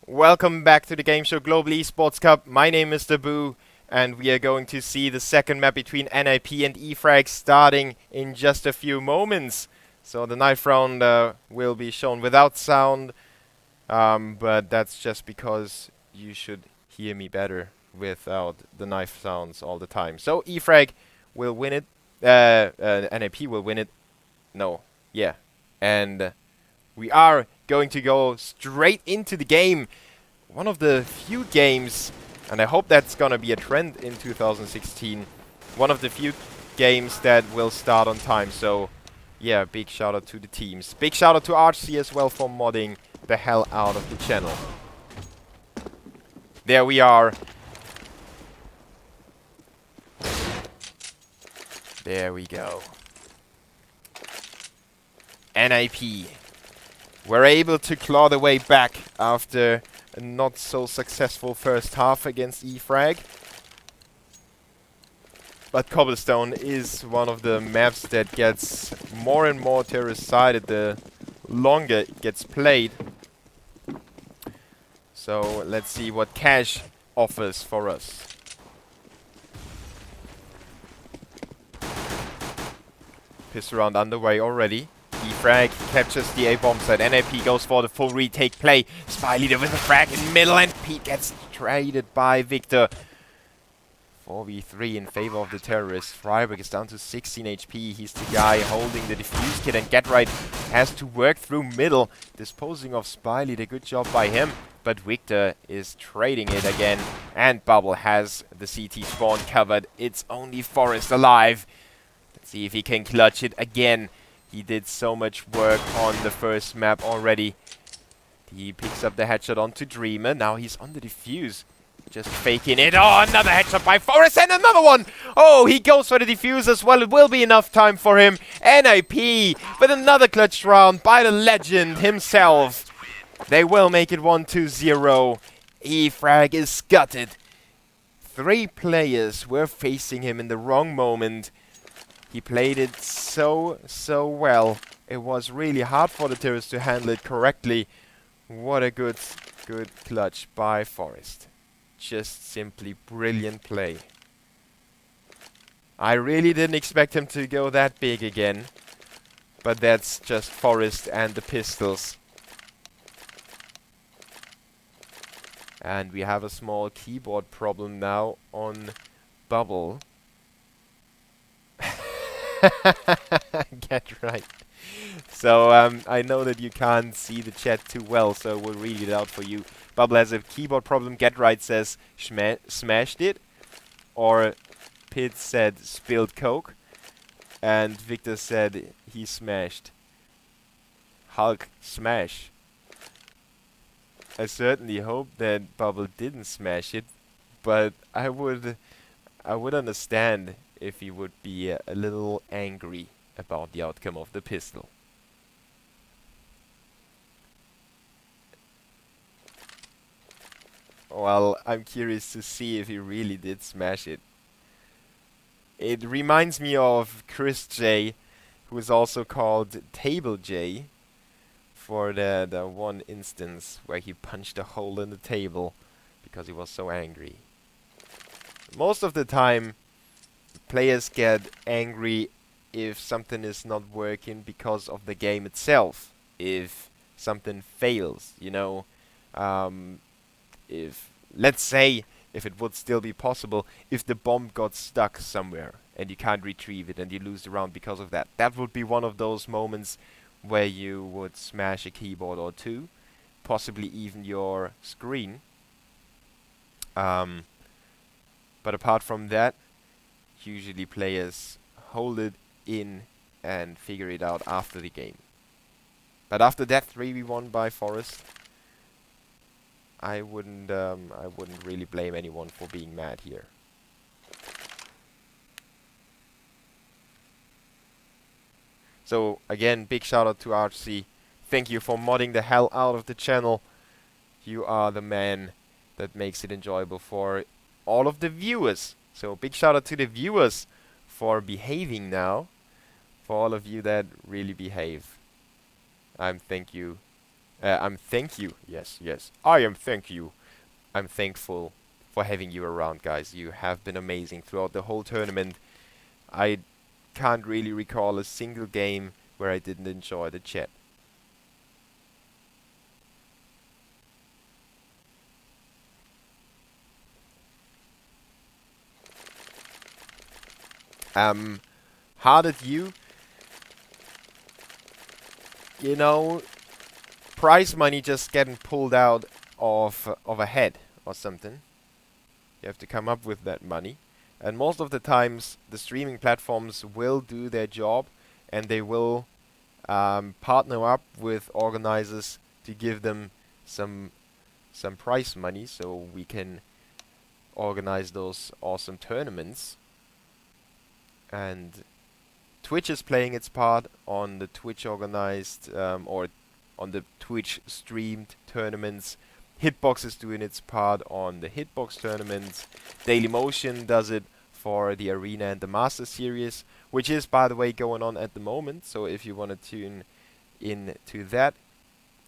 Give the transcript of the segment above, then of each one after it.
Welcome back to the Gameshow Global eSports Cup. My name is Boo, and we are going to see the second map between NiP and E-Frag starting in just a few moments. So the knife round will be shown without sound, but that's just because you should hear me better without the knife sounds all the time. So E-Frag will win it. NiP will win it. No, yeah, and we are going to go straight into the game. One of the few games, and I hope that's gonna be a trend in 2016, one of the few games that will start on time. So yeah, big shout out to the teams. Big shout out to RC as well for modding the hell out of the channel. There we are. There we go. NiP were able to claw their way back after a not so successful first half against E-Frag. But Cobblestone is one of the maps that gets more and more terrorist-sided the longer it gets played. So let's see what Cash offers for us. Pistol round underway already. E-Frag captures the A-bomb site. NiP goes for the full retake play. Spy leader with a frag in the middle, and Pete gets traded by Victor. 4v3 in favor of the terrorists. Freiberg is down to 16 HP. He's the guy holding the defuse kit, and GetRight has to work through middle, disposing of Spy leader. Good job by him. But Victor is trading it again, and Bubble has the CT spawn covered. It's only Forest alive. Let's see if he can clutch it again. He did so much work on the first map already. He picks up the headshot onto Dreamer. Now he's on the defuse. Just faking it. Oh, another headshot by Forrest and another one. Oh, he goes for the defuse as well. It will be enough time for him. NiP with another clutch round by the legend himself. They will make it 1-2-0. E-Frag is gutted. 3 players were facing him in the wrong moment. He played it so well. It was really hard for the terrorists to handle it correctly. What a good clutch by Forrest. Just simply brilliant play. I really didn't expect him to go that big again. But that's just Forrest and the pistols. And we have a small keyboard problem now on Bubble. Get right. So I know that you can't see the chat too well, so we'll read it out for you. Bubble has a keyboard problem. Get right says smashed it, or Pitt said spilled coke, and Victor said he smashed. Hulk smash. I certainly hope that Bubble didn't smash it, but I would understand if he would be a little angry about the outcome of the pistol. Well, I'm curious to see if he really did smash it. It reminds me of Chris J, who is also called Table J, for the one instance where he punched a hole in the table because he was so angry. Most of the time, players get angry if something is not working because of the game itself. If something fails, you know. If, let's say, if it would still be possible, if the bomb got stuck somewhere and you can't retrieve it and you lose the round because of that. That would be one of those moments where you would smash a keyboard or two, possibly even your screen. But apart from that, usually players hold it in and figure it out after the game. But after that 3v1 by Forest, I wouldn't really blame anyone for being mad here. So again, big shout out to RC. Thank you for modding the hell out of the channel. You are the man that makes it enjoyable for all of the viewers. So big shout out to the viewers for behaving now. For all of you that really behave, thank you Thank you. Yes, yes. I am thank you. I'm thankful for having you around, guys. You have been amazing throughout the whole tournament. I can't really recall a single game where I didn't enjoy the chat. How did you? You know, prize money just getting pulled out of a head or something. You have to come up with that money. And most of the times, the streaming platforms will do their job, and they will partner up with organizers to give them some prize money, so we can organize those awesome tournaments. And Twitch is playing its part on the Twitch organized or on the Twitch streamed tournaments. Hitbox is doing its part on the Hitbox tournaments. Dailymotion does it for the Arena and the Master Series, which is, by the way, going on at the moment. So if you want to tune in to that,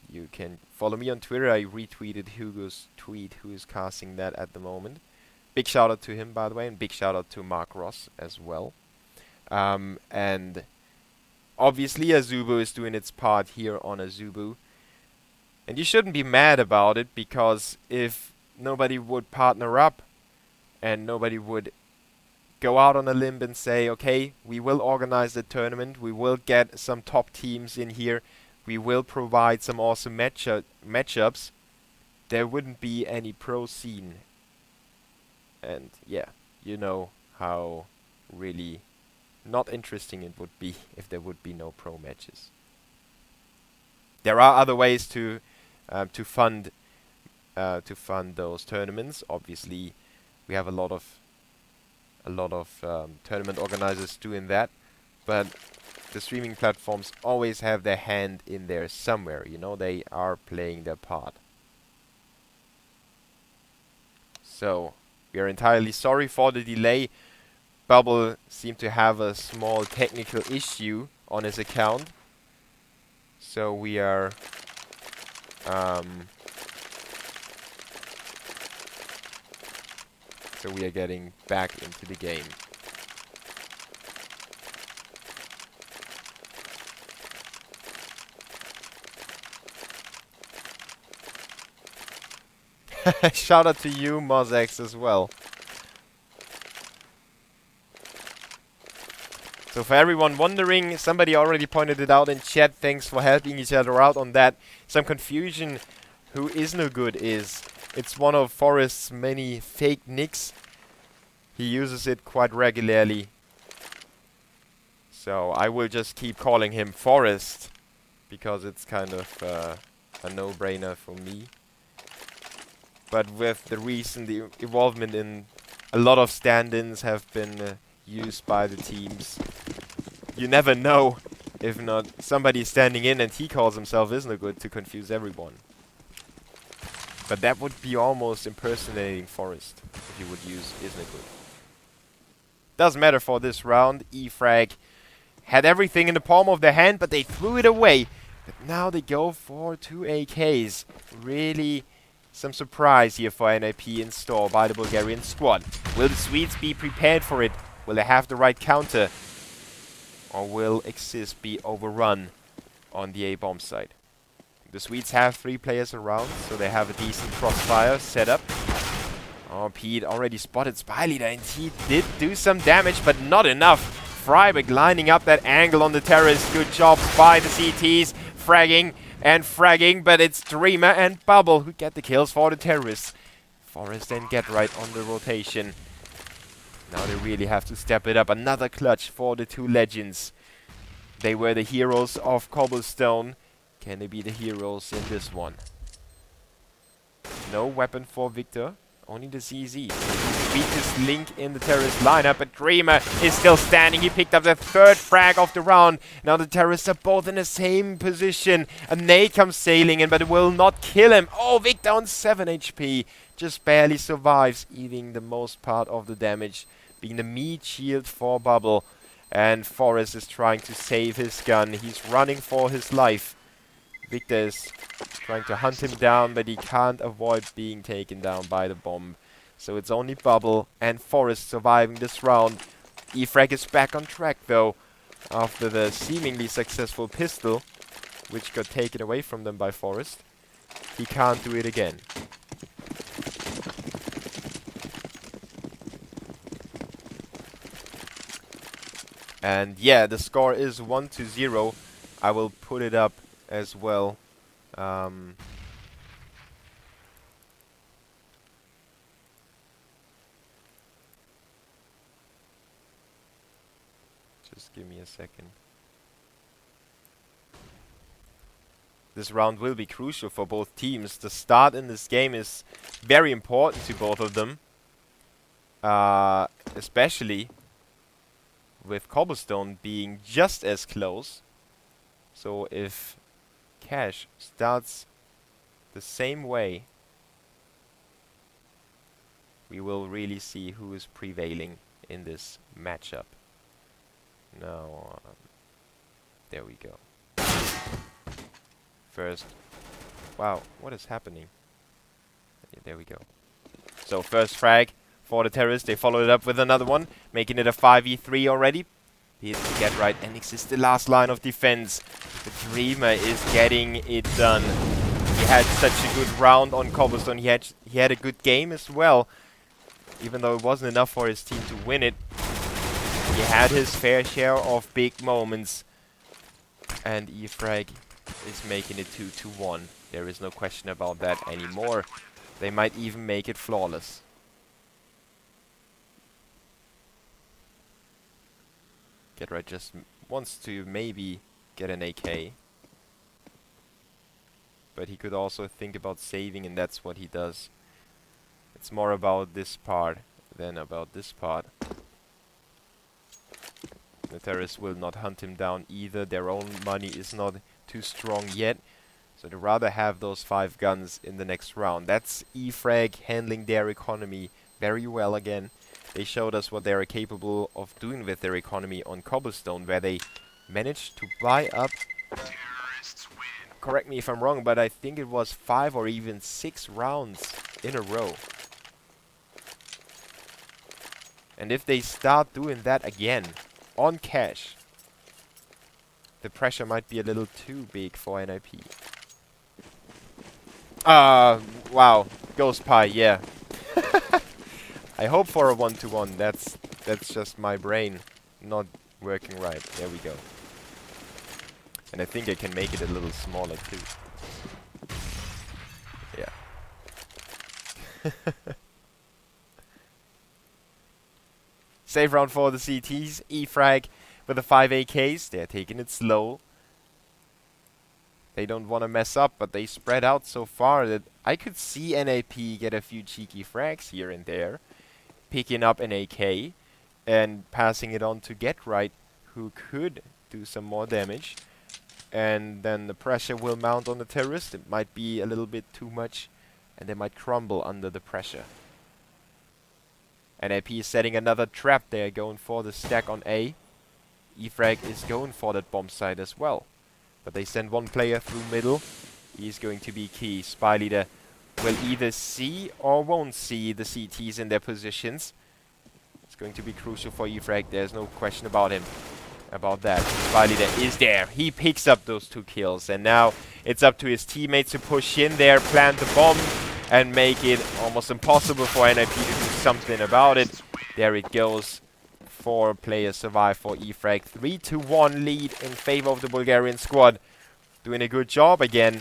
you can follow me on Twitter. I retweeted Hugo's tweet, who is casting that at the moment. Big shout out to him, by the way, and big shout out to Mark Ross as well. And obviously Azubu is doing its part here on Azubu. And you shouldn't be mad about it, because if nobody would partner up and nobody would go out on a limb and say, okay, we will organize the tournament, we will get some top teams in here, we will provide some awesome matchups, there wouldn't be any pro scene. And yeah, you know how really not interesting it would be if there would be no pro matches. There are other ways to fund those tournaments. Obviously, we have a lot of tournament organizers doing that, but the streaming platforms always have their hand in there somewhere. You know, they are playing their part. So we are entirely sorry for the delay. Bubble seemed to have a small technical issue on his account, so we are getting back into the game. Shout out to you, Mozex, as well. So for everyone wondering, somebody already pointed it out in chat. Thanks for helping each other out on that. Some confusion. Who is no good is, it's one of Forrest's many fake nicks. He uses it quite regularly. So I will just keep calling him Forrest, because it's kind of a no-brainer for me. But with the recent involvement in a lot of stand-ins have been used by the teams, you never know if not somebody standing in and he calls himself is no good to confuse everyone. But that would be almost impersonating Forrest if you would use is no good. Doesn't matter for this round. E-Frag had everything in the palm of their hand, but they threw it away. But now they go for 2 AKs. Really some surprise here for NiP in store by the Bulgarian squad. Will the Swedes be prepared for it? Will they have the right counter? Or will Exist be overrun on the A-bomb side? The Swedes have 3 players around, so they have a decent crossfire set up. Oh, Pete already spotted Spyleader, and he did do some damage, but not enough. Freiberg lining up that angle on the terrace. Good job by the CTs, fragging and fragging, but it's Dreamer and Bubble who get the kills for the terrorists. Forrest and Get Right on the rotation. Now they really have to step it up. Another clutch for the 2 legends. They were the heroes of Cobblestone. Can they be the heroes in this one? No weapon for Victor. Only the CZ. Weakest link in the terrorist lineup, but Dreamer is still standing. He picked up the 3rd frag of the round. Now the terrorists are both in the same position. A nade comes sailing in, but it will not kill him. Oh, Victor on 7 HP. Just barely survives, eating the most part of the damage, being the meat shield for Bubble. And Forrest is trying to save his gun. He's running for his life. Victor is trying to hunt him down, but he can't avoid being taken down by the bomb. So it's only Bubble and Forest surviving this round. E-Frag is back on track though, after the seemingly successful pistol, which got taken away from them by Forest. He can't do it again. And yeah, the score is 1-0. I will put it up as well. Just give me a second. This round will be crucial for both teams. The start in this game is very important to both of them. Especially with Cobblestone being just as close. So if Cash starts the same way, we will really see who is prevailing in this matchup. Now, there we go. First, wow, what is happening? Yeah, there we go. So first frag for the terrorists. They followed it up with another one, making it a 5v3 already. Here's the get right. NX is the last line of defense. The Dreamer is getting it done. He had such a good round on Cobblestone. He had a good game as well, even though it wasn't enough for his team to win it. He had his fair share of big moments, and E-Frag is making it 2-1. There is no question about that anymore. They might even make it flawless. Get right just wants to maybe get an AK, but he could also think about saving, and that's what he does. It's more about this part than about this part. The terrorists will not hunt him down either. Their own money is not too strong yet, so they'd rather have those 5 guns in the next round. That's E-Frag handling their economy very well again. They showed us what they are capable of doing with their economy on Cobblestone, where they managed to buy up, correct me if I'm wrong, but I think it was 5 or even 6 rounds in a row. And if they start doing that again on Cash, the pressure might be a little too big for NiP. Wow, Ghost Pie, yeah. I hope for a 1-1. That's just my brain not working right. There we go. And I think I can make it a little smaller too. Yeah. Save round for the CTs. E-Frag with the 5 AKs. They're taking it slow. They don't want to mess up, but they spread out so far that I could see NiP get a few cheeky frags here and there, picking up an AK and passing it on to Get Right, who could do some more damage. And then the pressure will mount on the terrorist. It might be a little bit too much, and they might crumble under the pressure. NiP is setting another trap there, going for the stack on A. E-Frag is going for that bomb site as well. But they send one player through middle. He's going to be key. Spy Leader will either see or won't see the CTs in their positions. It's going to be crucial for E-Frag. There's no question about that. Spy Leader is there. He picks up those 2 kills. And now it's up to his teammates to push in there, plant the bomb, and make it almost impossible for NiP to do something about it. There it goes. 4 players survive for E-Frag. 3-1 lead in favor of the Bulgarian squad. Doing a good job again.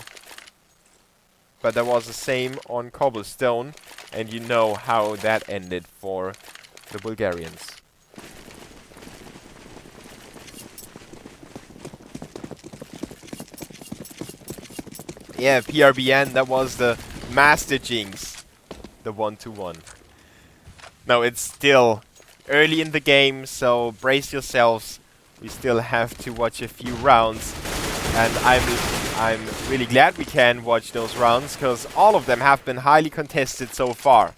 But there was the same on Cobblestone, and you know how that ended for the Bulgarians. Yeah, PRBN, that was the Master Jinx. The 1-1. No, it's still early in the game, so brace yourselves. We still have to watch a few rounds, and I'm really glad we can watch those rounds, because all of them have been highly contested so far.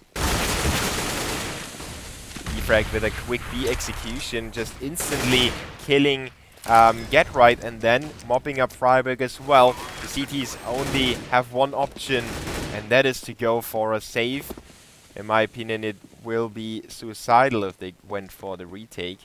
E-Frag with a quick B execution, just instantly killing get right, and then mopping up Freiburg as well. The CTs only have one option, and that is to go for a save. In my opinion, it will be suicidal if they went for the retake.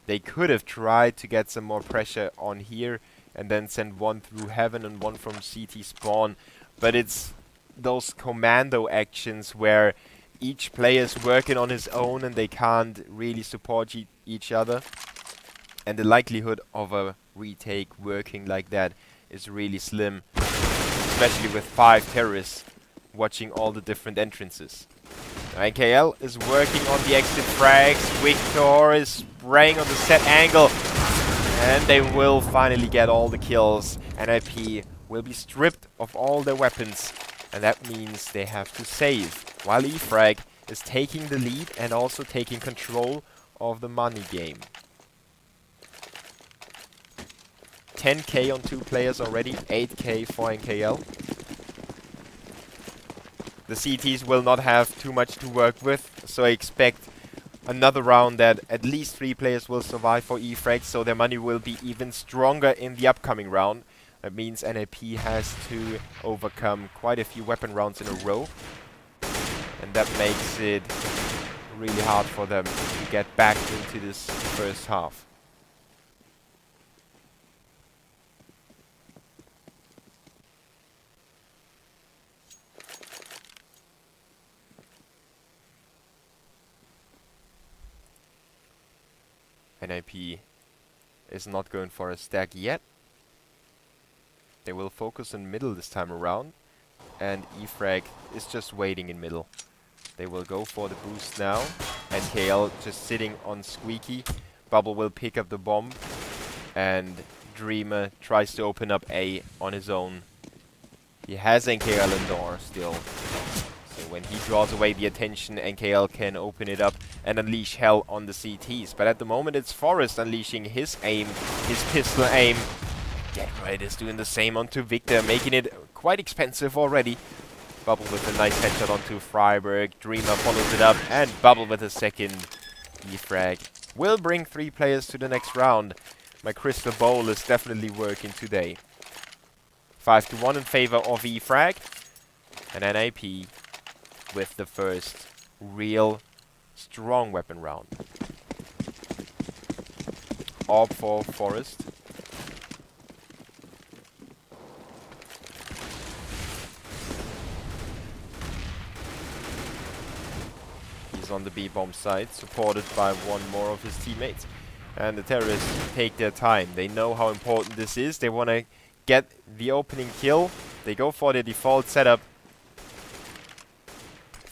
They could have tried to get some more pressure on here and then send one through heaven and one from CT spawn, but it's those commando actions where each player is working on his own and they can't really support each other. And the likelihood of a retake working like that is really slim, especially with 5 terrorists watching all the different entrances. NKL is working on the exit frags. Victor is spraying on the set angle, and they will finally get all the kills. NiP will be stripped of all their weapons, and that means they have to save, while E-Frag is taking the lead and also taking control of the money game. 10k on 2 players already, 8k for NKL. The CTs will not have too much to work with, so I expect another round that at least 3 players will survive for E-Frag, so their money will be even stronger in the upcoming round. That means NiP has to overcome quite a few weapon rounds in a row, and that makes it really hard for them to get back into this first half. NiP is not going for a stack yet. They will focus in middle this time around, and E-Frag is just waiting in middle. They will go for the boost now. NKL just sitting on Squeaky. Bubble will pick up the bomb, and Dreamer tries to open up A on his own. He has NKL in door still. So when he draws away the attention, NKL can open it up and unleash hell on the CTs. But at the moment it's Forrest unleashing his aim, his pistol aim. Get Right is doing the same onto Victor, making it quite expensive already. Bubble with a nice headshot onto Freiburg. Dreamer follows it up, and Bubble with a second. E-Frag will bring 3 players to the next round. My crystal ball is definitely working today. 5-1 in favor of E-Frag, and NiP with the first real strong weapon round. Orb for Forest. He's on the B-bomb side, supported by one more of his teammates. And the terrorists take their time. They know how important this is. They want to get the opening kill. They go for the default setup.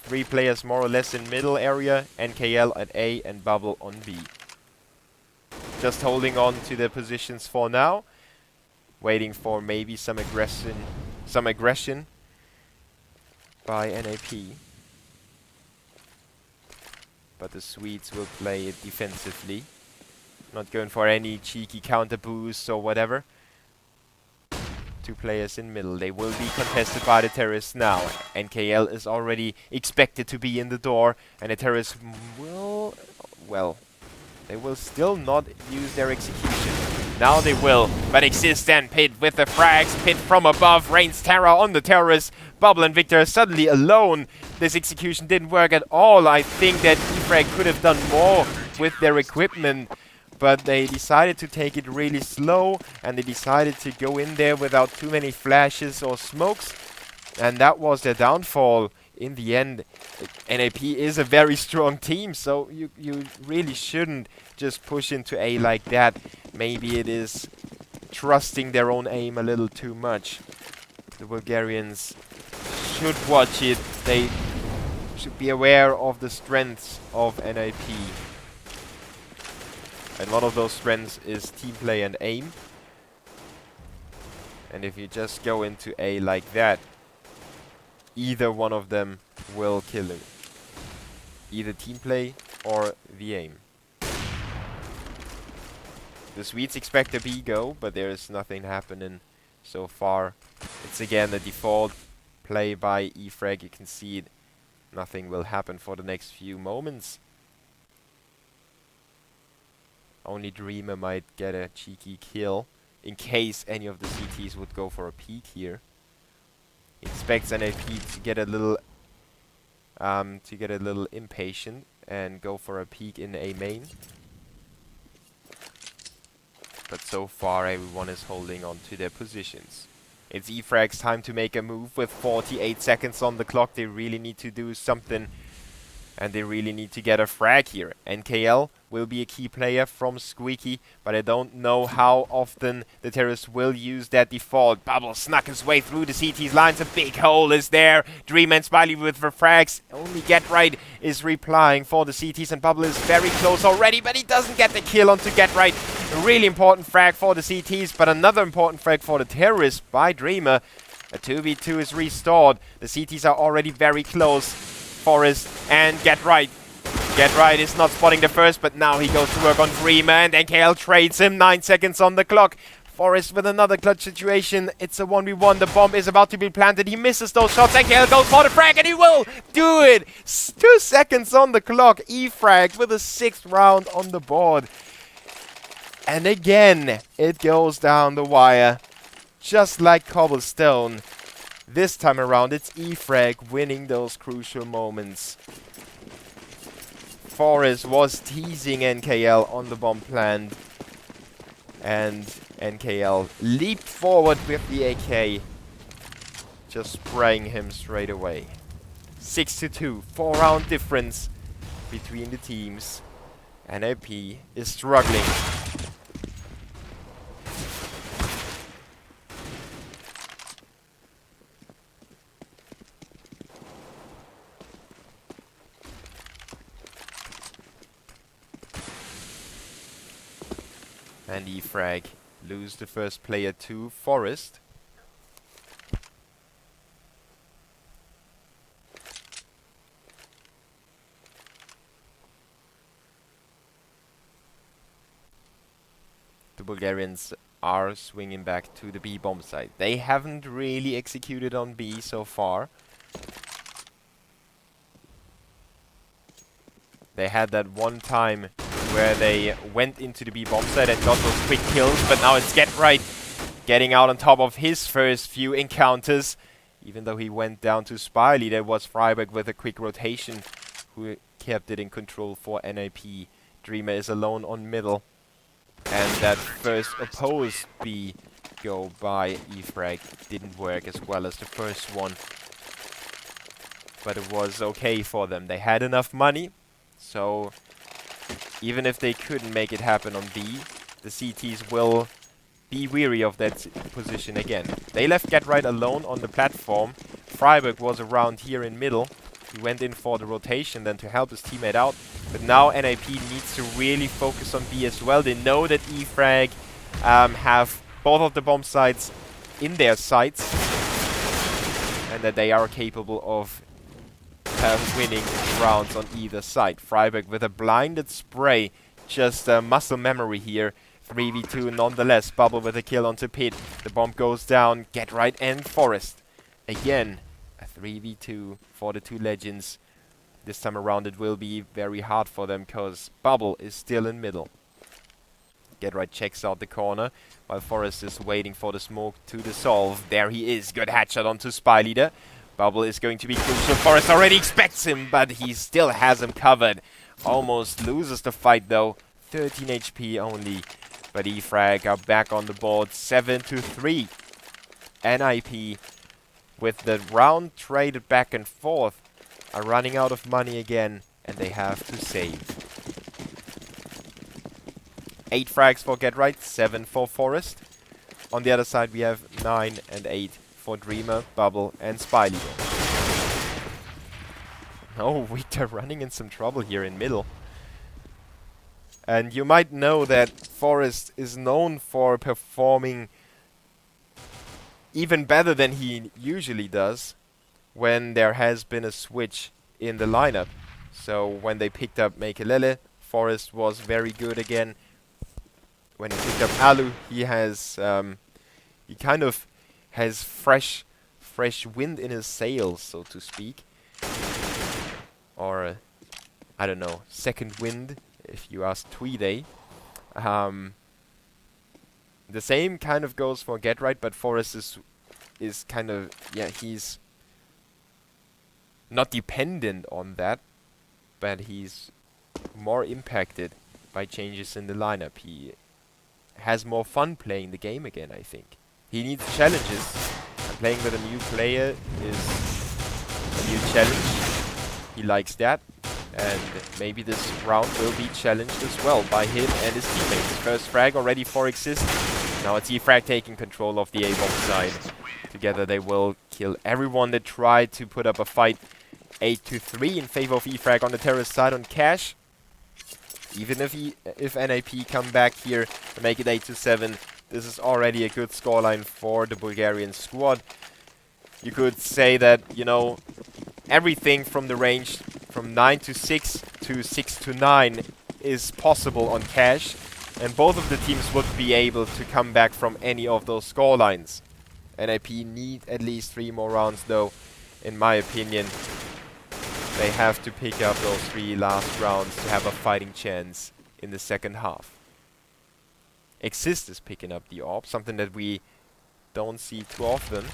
3 players more or less in middle area, NKL at A and Bubble on B. Just holding on to their positions for now, waiting for maybe some aggression by NiP. But the Swedes will play it defensively, not going for any cheeky counter boosts or whatever. 2 players in middle. They will be contested by the terrorists now. NKL is already expected to be in the door, and the terrorists will... well, they will still not use their execution. Now they will, but Exist and Pit with the frags. Pit from above rains terror on the terrorists. Bubble and Victor are suddenly alone. This execution didn't work at all. I think that E-Frag could have done more with their equipment, but they decided to take it really slow, and they decided to go in there without too many flashes or smokes, and that was their downfall. In the end, NiP is a very strong team, so you really shouldn't just push into A like that. Maybe it is trusting their own aim a little too much. The Bulgarians should watch it. They should be aware of the strengths of NiP. And one of those strengths is team play and aim. And if you just go into A like that, either one of them will kill you. Either team play or the aim. The Swedes expect a B go, but there is nothing happening so far. It's again the default play by E-Frag. You can see it. Nothing will happen for the next few moments. Only Dreamer might get a cheeky kill in case any of the CTs would go for a peek here. Expects NiP to get a little impatient and go for a peek in A main. But so far everyone is holding on to their positions. It's E-Frag's time to make a move with 48 seconds on the clock. They really need to do something. And they really need to get a frag here. NKL will be a key player from Squeaky, but I don't know how often the terrorists will use that default. Bubble snuck his way through the CT's lines. A big hole is there. Dream and Smiley with the frags. Only Get Right is replying for the CTs, and Bubble is very close already, but he doesn't get the kill onto Get Right. A really important frag for the CTs, but another important frag for the terrorists by Dreamer. A 2v2 is restored. The CTs are already very close. Forest and Get Right. Get Right is not spotting the first, but now he goes to work on Dreamer, and NKL trades him. 9 seconds on the clock. Forest with another clutch situation. It's a 1v1. The bomb is about to be planted. He misses those shots. NKL goes for the frag, and he will do it. 2 seconds on the clock. E-Frag with a 6th round on the board. And again, it goes down the wire. Just like Cobblestone. This time around, it's E-Frag winning those crucial moments. Forest was teasing NKL on the bomb plant. And NKL leaped forward with the AK. Just spraying him straight away. 6-2, 4-round difference between the teams. NiP is struggling. And E-Frag lose the first player to Forest. The Bulgarians are swinging back to the B bomb site. They haven't really executed on B so far. They had that one time where they went into the B bomb site and got those quick kills, but now it's Get Right getting out on top of his first few encounters. Even though he went down to Spiley, there was Freiberg with a quick rotation who kept it in control for NiP. Dreamer is alone on middle. And that first opposed B go by E-Frag didn't work as well as the first one. But it was okay for them. They had enough money, so even if they couldn't make it happen on B, the CTs will be weary of that position again. They left Get Right alone on the platform. Freiberg was around here in middle. He went in for the rotation then to help his teammate out. But now NiP needs to really focus on B as well. They know that E-Frag have both of the bomb sites in their sights. And that they are capable of winning rounds on either side. Freiberg with a blinded spray. Just muscle memory here. 3v2 nonetheless. Bubble with a kill onto Pit. The bomb goes down. Get Right and Forest. Again, a 3v2 for the two legends. This time around it will be very hard for them because Bubble is still in middle. Get Right checks out the corner while Forest is waiting for the smoke to dissolve. There he is. Good headshot onto Spy Leader. Bubble is going to be crucial. Forest already expects him, but he still has him covered. Almost loses the fight though. 13 HP only. But E-Frag are back on the board. 7-3. NiP with the round traded back and forth are running out of money again, and they have to save. 8 frags for Get Right, 7 for Forest. On the other side we have 9 and 8 for Dreamer, Bubble and Spy Leader. Oh, Victor running in some trouble here in middle. And you might know that Forest is known for performing even better than he usually does when there has been a switch in the lineup. So when they picked up Mekelele, Forest was very good again. When he picked up Alu, he has he kind of has fresh wind in his sails, so to speak. Or I don't know, second wind, if you ask Tweeday. The same kind of goes for Get Right, but Forrest is kind of, yeah, he's not dependent on that, but he's more impacted by changes in the lineup. He has more fun playing the game again, I think. He needs challenges, and playing with a new player is a new challenge. He likes that, and maybe this round will be challenged as well by him and his teammates. First frag already for Exist. Now it's E-Frag taking control of the A-bomb side. Together they will kill everyone that tried to put up a fight. 8-3 in favor of E-Frag on the terrorist side on Cash. Even if NiP come back here and make it 8-7, this is already a good scoreline for the Bulgarian squad. You could say that, you know, everything from the range from 9-6 to 6-9 is possible on Cash, and both of the teams would be able to come back from any of those scorelines. NiP need at least 3 more rounds though, in my opinion. They have to pick up those 3 last rounds to have a fighting chance in the second half. Exist is picking up the AWP, something that we don't see too often.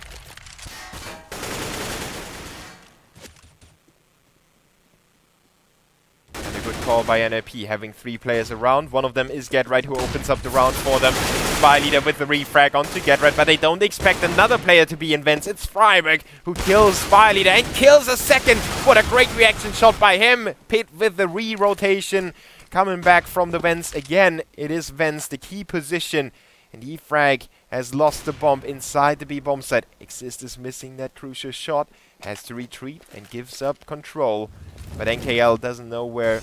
And a good call by NiP, having 3 players around. One of them is Get Right, who opens up the round for them. Spy leader with the refrag onto Get Right, but they don't expect another player to be in vents. It's Freiburg who kills Spy leader and kills a second. What a great reaction shot by him. Pit with the re-rotation. Coming back from the vents again. It is vents, the key position. And E-Frag has lost the bomb inside the B bomb site. Exist is missing that crucial shot. Has to retreat and gives up control. But NKL doesn't know where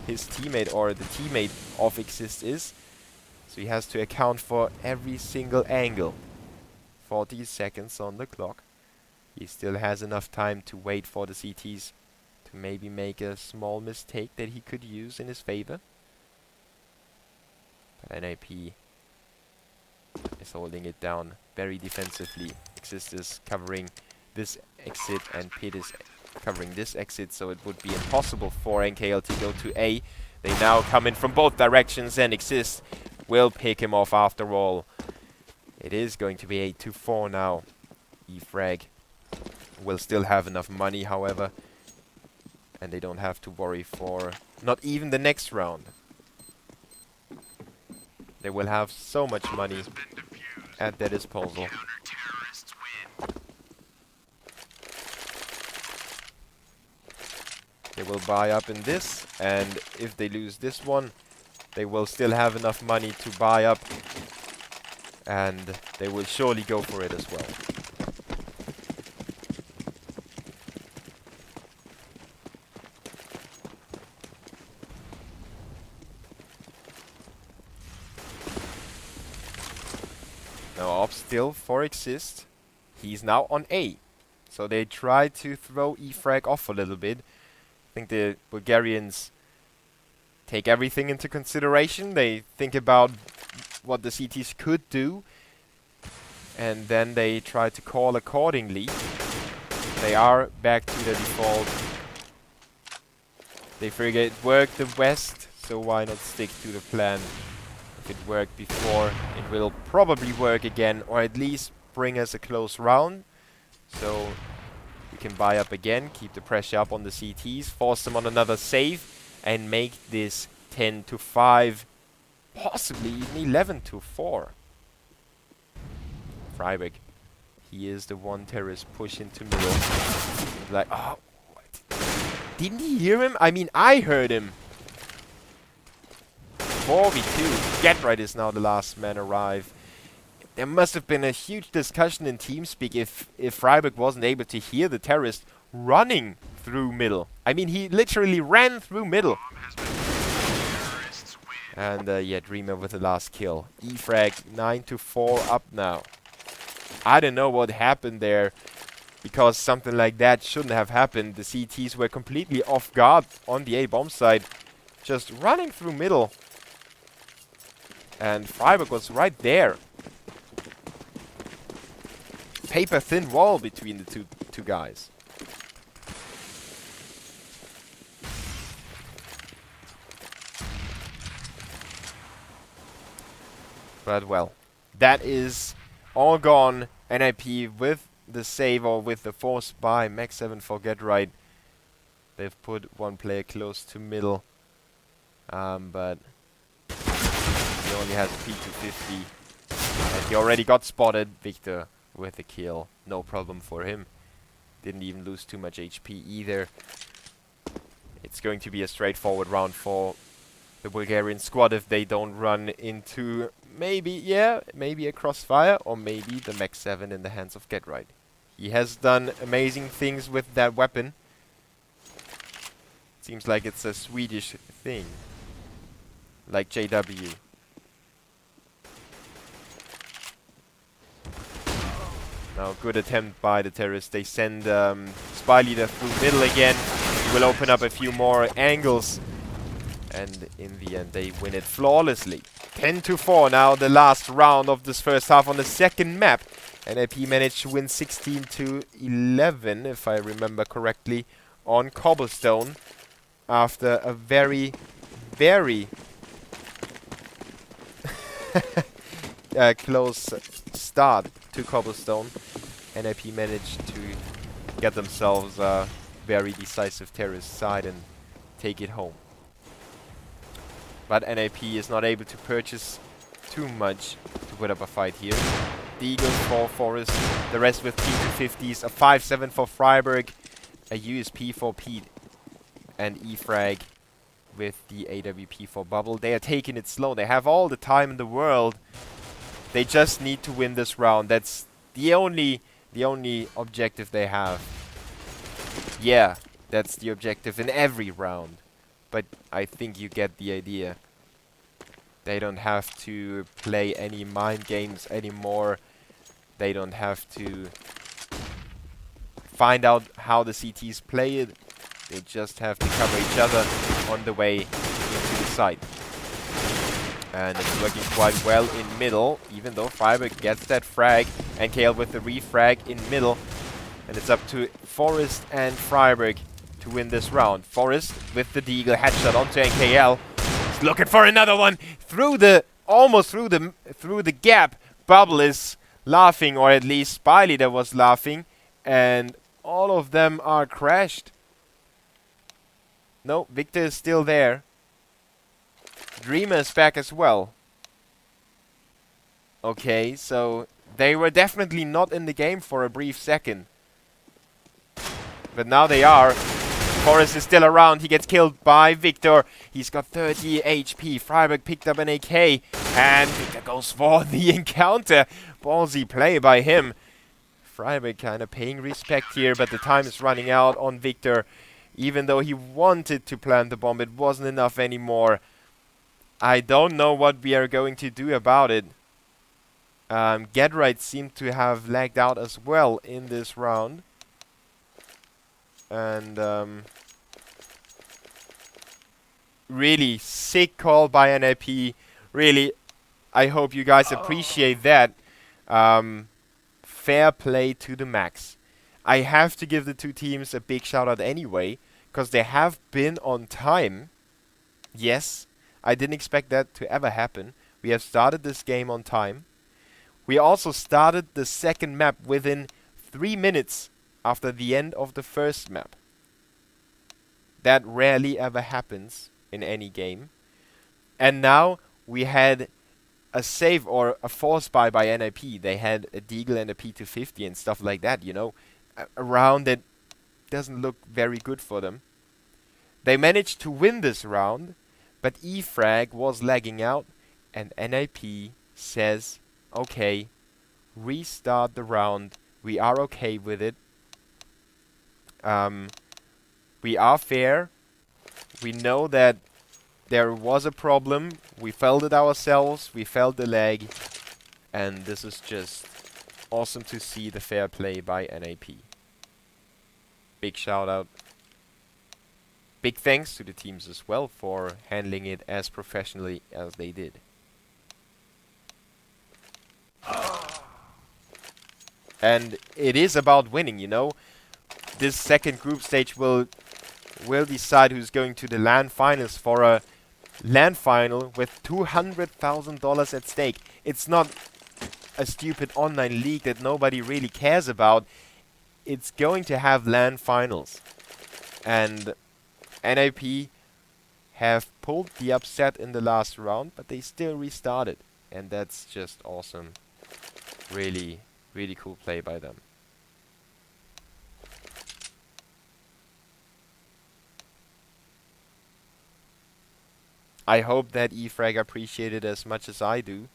his teammate or the teammate of Exist is. So he has to account for every single angle. 40 seconds on the clock. He still has enough time to wait for the CTs to maybe make a small mistake that he could use in his favor. But NiP is holding it down very defensively. Exist is covering this exit and Pit is covering this exit, so it would be impossible for NKL to go to A. They now come in from both directions and Exist will pick him off after all. It is going to be 8-4 now. E-Frag will still have enough money, however, and they don't have to worry for not even the next round. They will have so much money at their disposal. They will buy up in this, and if they lose this one, they will still have enough money to buy up, and they will surely go for it as well. Now up still for Exist. He's now on A. So they try to throw E-Frag off a little bit. I think the Bulgarians take everything into consideration. They think about what the CTs could do, and then they try to call accordingly. They are back to the default. They figure it worked the West, so why not stick to the plan? If it worked before, it will probably work again, or at least bring us a close round. So we can buy up again, keep the pressure up on the CTs, force them on another save, and make this 10-5, possibly even 11-4. Freiburg, he is the one terrorist push into middle. Like, oh, what? Didn't he hear him? I mean, I heard him. 4v2. Get Right is now the last man arrive. There must have been a huge discussion in TeamSpeak if Freiburg wasn't able to hear the terrorist running through middle. I mean, he literally ran through middle. And yeah, Dreamer with the last kill. E-Frag 9-4 up now. I don't know what happened there, because something like that shouldn't have happened. The CTs were completely off guard on the A bomb side, just running through middle. And Freiburg was right there. Paper thin wall between the two guys. But well, that is all gone. NiP with the save, or with the force by map2 for get right. They've put one player close to middle, but he only has a P250, and he already got spotted. Victor with the kill, no problem for him. Didn't even lose too much HP either. It's going to be a straightforward round for the Bulgarian squad if they don't run into maybe a crossfire, or maybe the map2 in the hands of get right. He has done amazing things with that weapon. Seems like it's a Swedish thing, like JW. Now, good attempt by the terrorists. They send Spy Leader through middle again. He will open up a few more angles, and in the end they win it flawlessly. 10-4 now, the last round of this first half on the second map. NiP managed to win 16-11, if I remember correctly, on Cobblestone, after a very, very close start to Cobblestone. NiP managed to get themselves a very decisive terrorist side and take it home. But NiP is not able to purchase too much to put up a fight here. The Eagle for Forest, the rest with P250s, a 5-7 for Freiburg, a USP for Pete, and E-Frag with the AWP for Bubble. They are taking it slow. They have all the time in the world. They just need to win this round. That's the only objective they have. Yeah, that's the objective in every round. But I think you get the idea. They don't have to play any mind games anymore. They don't have to find out how the CTs play it. They just have to cover each other on the way into the site. And it's working quite well in middle, even though Freiburg gets that frag. NKL with the refrag in middle. And it's up to Forest and Freiburg to win this round. Forest with the Deagle headshot onto NKL. He's looking for another one almost through the gap. Bubble is laughing, or at least Spy Leader was laughing, and all of them are crashed. No, Victor is still there. Dreamer is back as well. Okay, so they were definitely not in the game for a brief second. But now they are. Forrest is still around. He gets killed by Victor. He's got 30 HP. Freiburg picked up an AK. And Victor goes for the encounter. Ballsy play by him. Freiburg kind of paying respect here, but the time is running out on Victor. Even though he wanted to plant the bomb, it wasn't enough anymore. I don't know what we are going to do about it. Get right seemed to have lagged out as well in this round. And really sick call by NiP. Really, I hope you guys appreciate that. Fair play to the max. I have to give the two teams a big shout out anyway, because they have been on time. Yes, I didn't expect that to ever happen. We have started this game on time. We also started the second map within 3 minutes after the end of the first map. That rarely ever happens in any game. And now we had a save or a force buy by NiP. They had a Deagle and a P250 and stuff like that, you know. A round that doesn't look very good for them. They managed to win this round, but E-Frag was lagging out, and NiP says, okay, restart the round. We are okay with it. We are fair. We know that there was a problem. We felt it ourselves. We felt the lag. And this is just awesome to see the fair play by NiP. Big shout out. Big thanks to the teams as well for handling it as professionally as they did. And it is about winning, you know. This second group stage will decide who's going to the LAN finals for a LAN final with $200,000 at stake. It's not a stupid online league that nobody really cares about. It's going to have LAN finals. And NiP have pulled the upset in the last round, but they still restarted. And that's just awesome. Really, really cool play by them. I hope that E-Frag appreciate it as much as I do.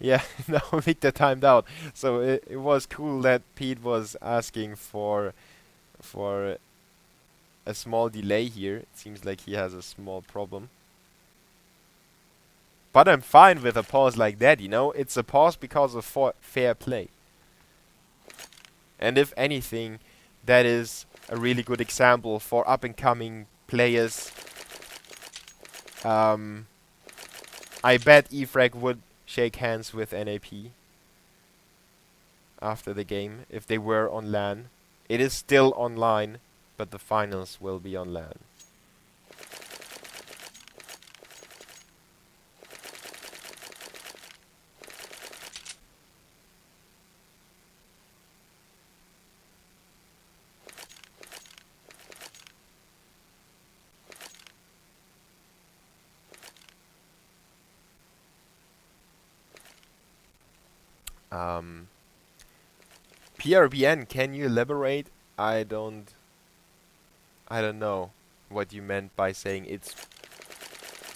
Yeah, no, Victor timed out. So it was cool that Pete was asking for a small delay here. It seems like he has a small problem. But I'm fine with a pause like that, you know? It's a pause because of fair play. And if anything, that is a really good example for up-and-coming players. I bet E-Frag would shake hands with NiP after the game if they were on LAN. It is still online, but the finals will be on LAN. PRBN, can you elaborate? I don't know what you meant by saying it's.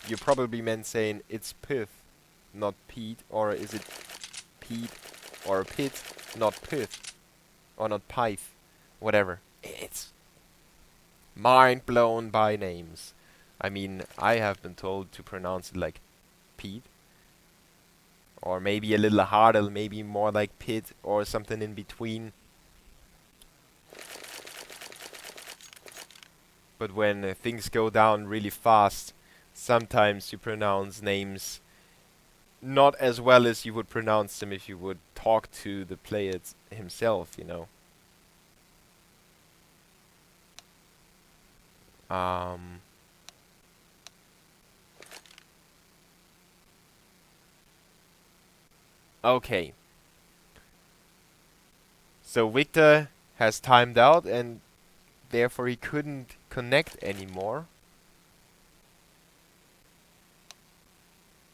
You probably meant saying it's Pith, not Pete, or is it Pete or Pit, not Pith, or not Pyth, whatever. It's mind blown by names. I mean, I have been told to pronounce it like Pete, or maybe a little harder, maybe more like Pit, or something in between. But when things go down really fast, sometimes you pronounce names not as well as you would pronounce them if you would talk to the player himself, you know. Okay. So Victor has timed out and therefore he couldn't connect anymore.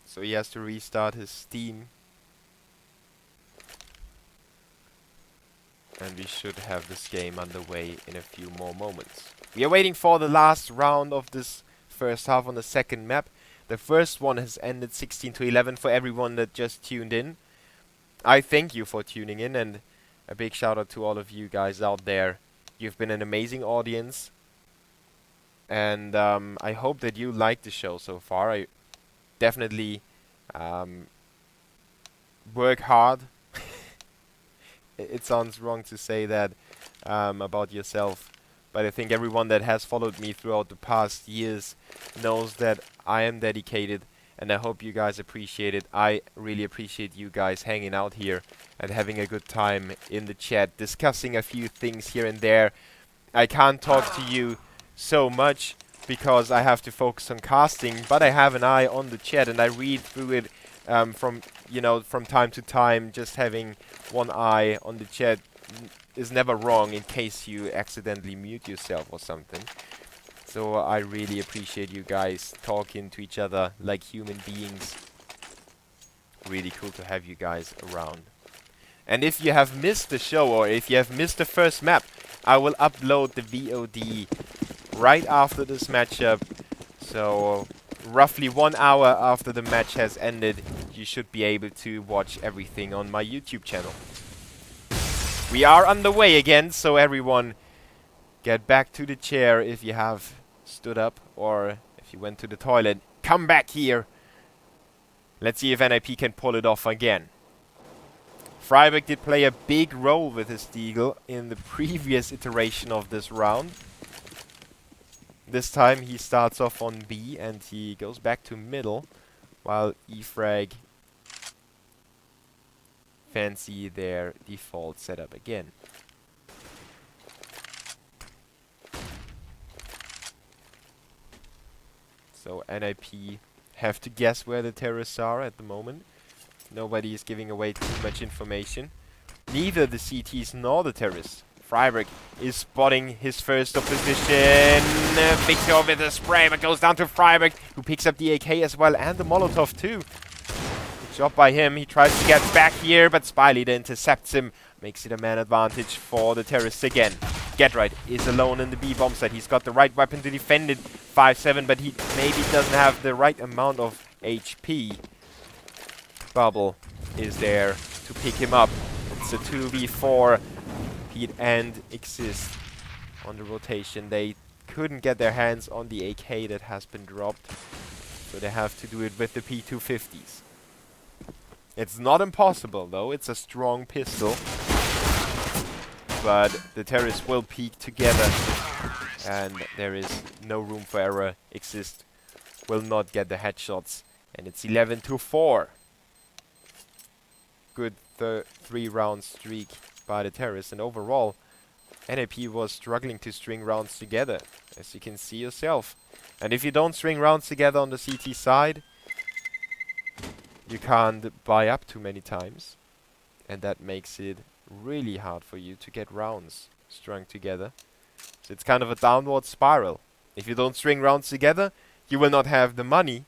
So he has to restart his Steam. And we should have this game underway in a few more moments. We are waiting for the last round of this first half on the second map. The first one has ended 16-11 for everyone that just tuned in. I thank you for tuning in, and a big shout out to all of you guys out there. You've been an amazing audience. And I hope that you liked the show so far. I definitely work hard. It sounds wrong to say that about yourself, but I think everyone that has followed me throughout the past years knows that I am dedicated, and I hope you guys appreciate it. I really appreciate you guys hanging out here and having a good time in the chat, discussing a few things here and there. I can't talk to you so much because I have to focus on casting, but I have an eye on the chat and I read through it from time to time. Just having one eye on the chat is never wrong in case you accidentally mute yourself or something. So I really appreciate you guys talking to each other like human beings. Really cool to have you guys around. And if you have missed the show or if you have missed the first map, I will upload the VOD right after this matchup. So roughly 1 hour after the match has ended, you should be able to watch everything on my YouTube channel. We are underway again, so everyone get back to the chair if you have stood up or if you went to the toilet. Come back here. Let's see if NiP can pull it off again. Freiberg did play a big role with his Deagle in the previous iteration of this round. This time he starts off on B and he goes back to middle, while E-Frag fancy their default setup again. So NiP have to guess where the terrorists are at the moment. Nobody is giving away too much information. Neither the CTs nor the terrorists. Freiberg is spotting his first opposition. Victor with a spray, but goes down to Freiberg, who picks up the AK as well, and the Molotov too. Good job by him. He tries to get back here, but Spyleader intercepts him. Makes it a man advantage for the terrorists again. Getright is alone in the B bomb site. He's got the right weapon to defend it. 5-7, but he maybe doesn't have the right amount of HP. Bubble is there to pick him up. It's a 2v4. Pete and Exist on the rotation. They couldn't get their hands on the AK that has been dropped, so they have to do it with the P250s. It's not impossible though. It's a strong pistol. But the terrorists will peek together, and there is no room for error. Exist will not get the headshots, and it's 11-4. Good 3-round streak by the terrorists, and overall NiP was struggling to string rounds together, as you can see yourself. And if you don't string rounds together on the CT side, you can't buy up too many times, and that makes it really hard for you to get rounds strung together. So it's kind of a downward spiral. If you don't string rounds together, you will not have the money,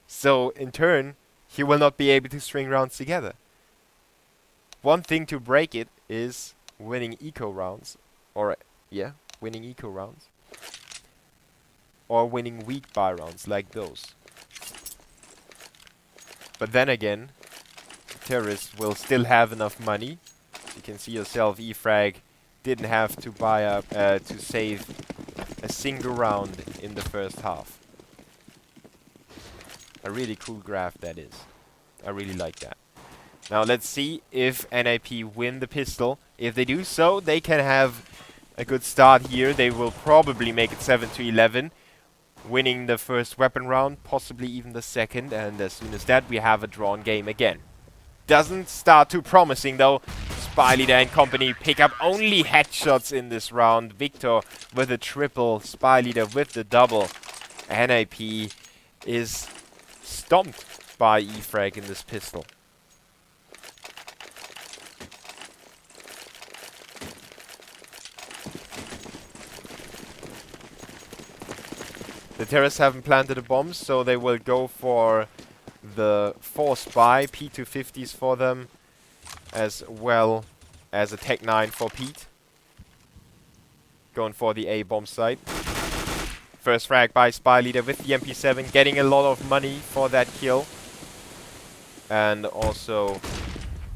so in turn you will not be able to string rounds together. One thing to break it is winning eco rounds, or winning eco rounds, or winning weak buy rounds like those. But then again, terrorists will still have enough money. You can see yourself, E-Frag didn't have to buy up to save a single round in the first half. A really cool graph that is. I really like that. Now let's see if NiP win the pistol. If they do so, they can have a good start here. They will probably make it 7-11, winning the first weapon round, possibly even the second, and as soon as that we have a drawn game again. Doesn't start too promising though. Spyleader and company pick up only headshots in this round. Victor with a triple, Spyleader with the double. NiP is stomped by E-Frag in this pistol. The terrorists haven't planted the bombs, so they will go for the 4 spy, P250s for them, as well as a Tech 9 for Pete. Going for the A bomb site. First frag by Spyleader with the MP7, getting a lot of money for that kill. And also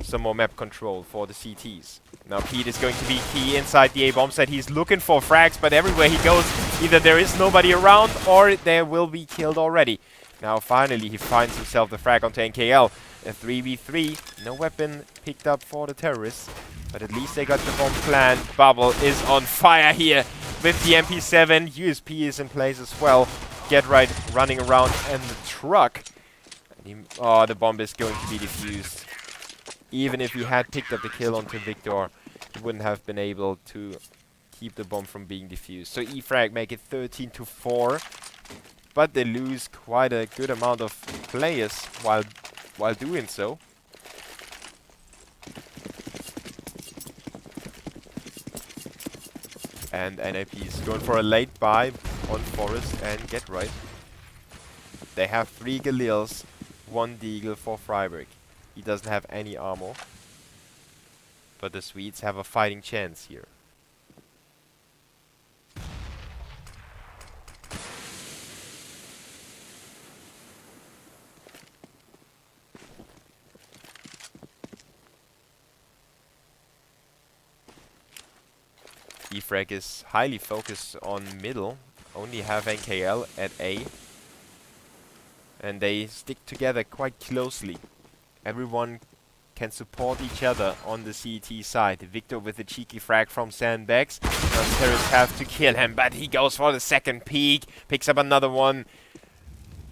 some more map control for the CTs. Now Pete is going to be key inside the A bomb site. He's looking for frags, but everywhere he goes, either there is nobody around or they will be killed already. Now finally he finds himself the frag onto NKL. A 3v3, no weapon picked up for the terrorists, but at least they got the bomb planned. Bubble is on fire here with the MP7. USP is in place as well. Getright running around, and the truck. And the bomb is going to be defused. Even if he had picked up the kill onto Victor, he wouldn't have been able to keep the bomb from being defused. So E-Frag make it 13-4, but they lose quite a good amount of players while doing so. And NiP is going for a late buy on Forest and Getright. They have 3 Galils, 1 Deagle for Freiberg. He doesn't have any armor, but the Swedes have a fighting chance here. E-Frag is highly focused on middle, only have NKL at A, and they stick together quite closely. Everyone can support each other on the CT side. Victor with a cheeky frag from sandbags. Now the terrorists have to kill him, but he goes for the second peek, picks up another one.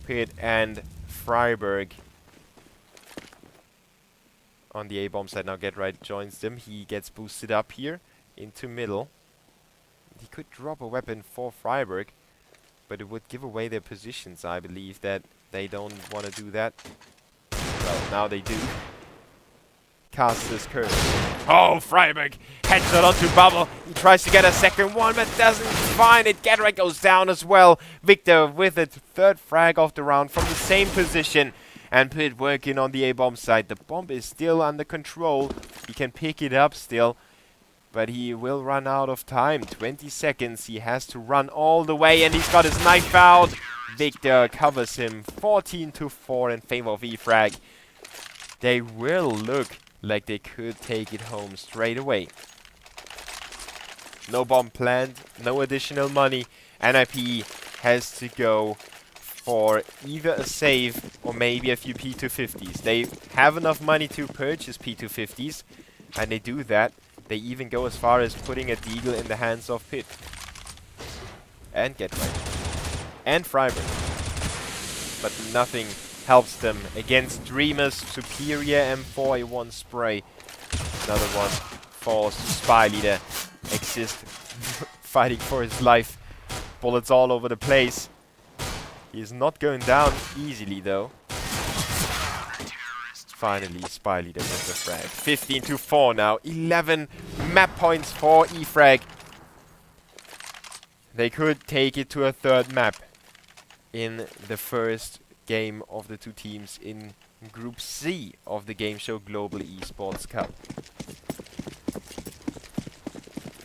Pitt and Freiberg on the A bomb side. Now Getright joins them. He gets boosted up here into middle. He could drop a weapon for Freiberg, but it would give away their positions. I believe that they don't want to do that. Well, now they do. Cast this curse. Oh, Freiburg! Headshot onto Bubble. He tries to get a second one, but doesn't find it. Getrick goes down as well. Victor with a third frag of the round from the same position. And Pit working on the A-bomb side. The bomb is still under control. He can pick it up still. But he will run out of time. 20 seconds. He has to run all the way. And he's got his knife out. Victor covers him 14-4 in favor of E-Frag. They will look like they could take it home straight away. No bomb planned, no additional money. NiP has to go for either a save or maybe a few P250s. They have enough money to purchase P250s, and they do that. They even go as far as putting a deagle in the hands of Pit. And Getrick. And Freiburg. But nothing helps them against Dreamer's superior M4A1 spray. Another one falls to Spy Leader. Exist fighting for his life. Bullets all over the place. He is not going down easily though. Finally, Spy Leader with the frag. 15-4 now. 11 map points for E-Frag. They could take it to a third map in the first game of the two teams in Group C of the Gameshow Global eSports Cup.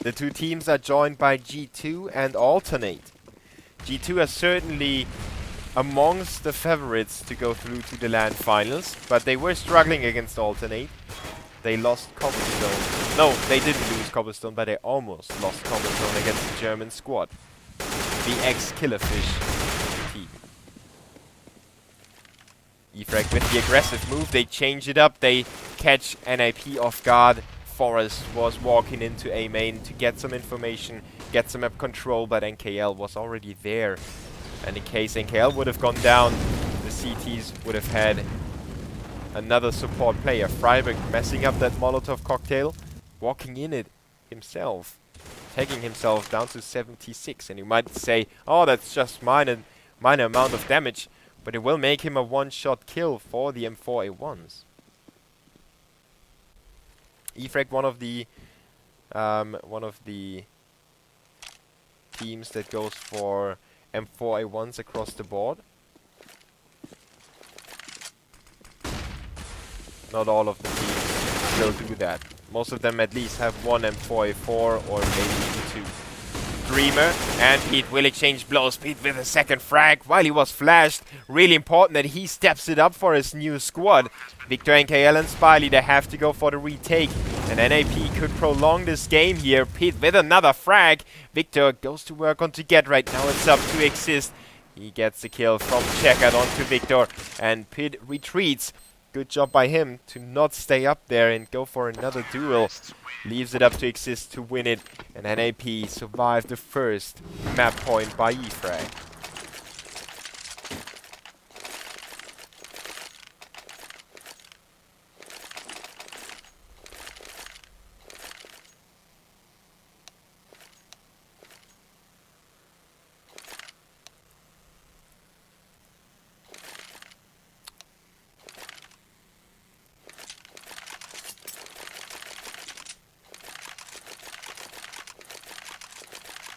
The two teams are joined by G2 and Alternate. G2 are certainly amongst the favorites to go through to the LAN finals, but they were struggling against Alternate. They lost Cobblestone. No, they didn't lose Cobblestone, but they almost lost Cobblestone against the German squad. The ex-Killerfish team. E-Frag with the aggressive move, they change it up, they catch NiP off guard. Forrest was walking into A main to get some information, get some map control, but NKL was already there. And in case NKL would have gone down, the CTs would have had another support player. Freiburg messing up that Molotov cocktail, walking in it himself, taking himself down to 76. And you might say, oh, that's just minor amount of damage. But it will make him a one-shot kill for the M4A1s. E-Frag, one of the teams that goes for M4A1s across the board. Not all of the teams will do that. Most of them at least have one M4A4 or maybe even two. Dreamer and Pete will exchange blows. Pete with a second frag while he was flashed. Really important that he steps it up for his new squad. Victor, NKL and Spy Leader have to go for the retake. And NiP could prolong this game here. Pete with another frag. Victor goes to work on to get right now. It's up to Exist. He gets the kill from Checkered onto Victor. And Pete retreats. Good job by him to not stay up there and go for another duel. Leaves it up to Exist to win it. And NiP survived the first map point by E-Frag.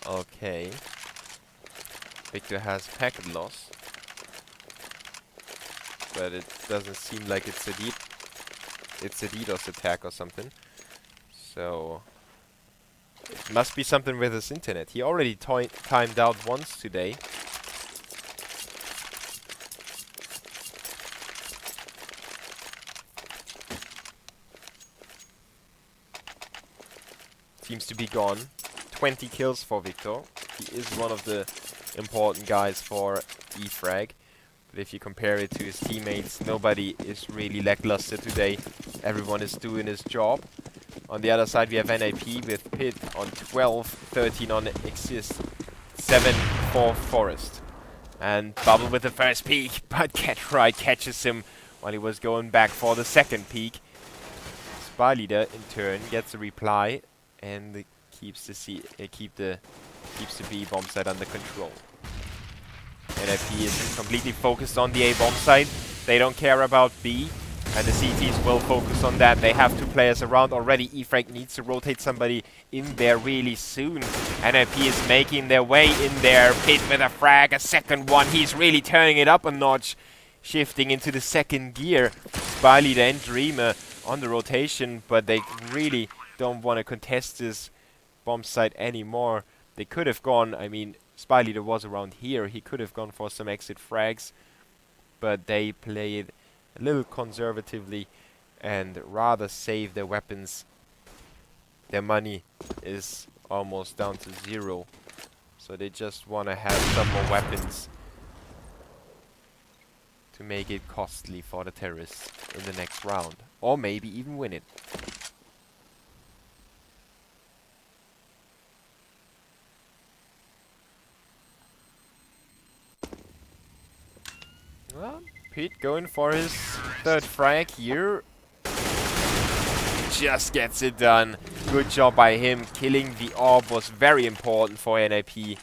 Okay. Victor has packet loss. But it doesn't seem like it's a DDoS attack or something. So it must be something with his internet. He already timed out once today. Seems to be gone. 20 kills for Victor. He is one of the important guys for E-Frag. But if you compare it to his teammates, nobody is really lackluster today. Everyone is doing his job. On the other side we have NiP with Pit on 12, 13 on Exist, 7 for Forest. And Bubble with the first peek, but Getrick catches him while he was going back for the second peek. Spy Leader in turn gets a reply and keeps the B bomb site under control. NiP is completely focused on the A bomb site. They don't care about B, and the CTs will focus on that. They have 2 players around already. E-Frag needs to rotate somebody in there really soon. NiP is making their way in there. Pit with a frag, a second one. He's really turning it up a notch, shifting into the second gear. Spyleader and Dreamer on the rotation, but they really don't want to contest this bomb site anymore. They could have gone, I mean, Spyleader was around here. He could have gone for some exit frags, but they played a little conservatively and rather save their weapons. Their money is almost down to 0, so they just want to have some more weapons to make it costly for the terrorists in the next round, or maybe even win it. Well, Pete going for his 3rd frag here. Just gets it done. Good job by him. Killing the orb was very important for NiP.